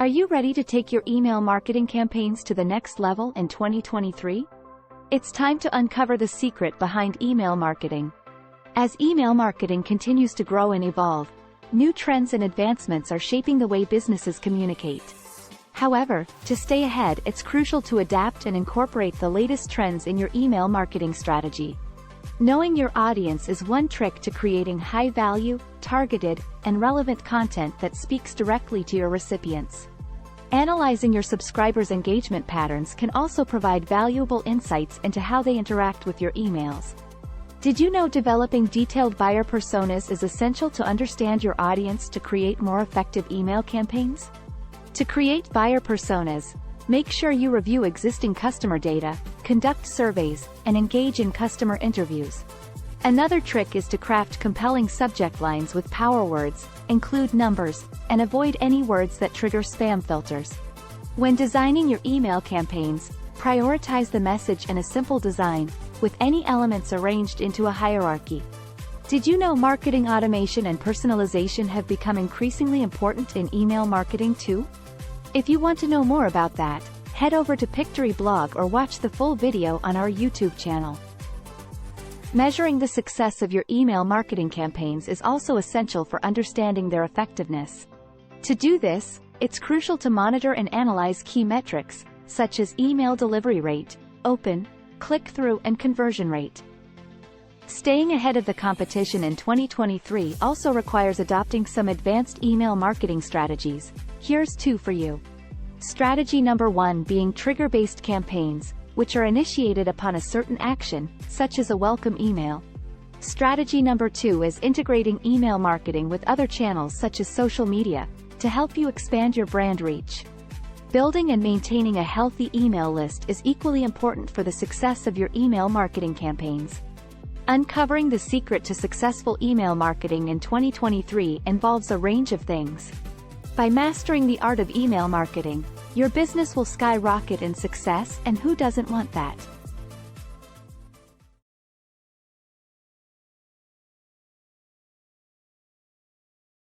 Are you ready to take your email marketing campaigns to the next level in 2023? It's time to uncover the secret behind email marketing. As email marketing continues to grow and evolve, new trends and advancements are shaping the way businesses communicate. However, to stay ahead, it's crucial to adapt and incorporate the latest trends in your email marketing strategy. Knowing your audience is one trick to creating high-value, targeted, and relevant content that speaks directly to your recipients. Analyzing your subscribers' engagement patterns can also provide valuable insights into how they interact with your emails. Did you know developing detailed buyer personas is essential to understand your audience to create more effective email campaigns? To create buyer personas, make sure you review existing customer data, conduct surveys, and engage in customer interviews. Another trick is to craft compelling subject lines with power words, include numbers, and avoid any words that trigger spam filters. When designing your email campaigns, prioritize the message and a simple design, with any elements arranged into a hierarchy. Did you know marketing automation and personalization have become increasingly important in email marketing too? If you want to know more about that, head over to Pictory blog or watch the full video on our YouTube channel. Measuring the success of your email marketing campaigns is also essential for understanding their effectiveness. To do this, it's crucial to monitor and analyze key metrics, such as email delivery rate, open, click-through, and conversion rate. Staying ahead of the competition in 2023 also requires adopting some advanced email marketing strategies. Here's 2 for you. Strategy number 1 being trigger-based campaigns, which are initiated upon a certain action, such as a welcome email. Strategy number 2 is integrating email marketing with other channels such as social media, to help you expand your brand reach. Building and maintaining a healthy email list is equally important for the success of your email marketing campaigns. Uncovering the secret to successful email marketing in 2023 involves a range of things. By mastering the art of email marketing, your business will skyrocket in success, and who doesn't want that?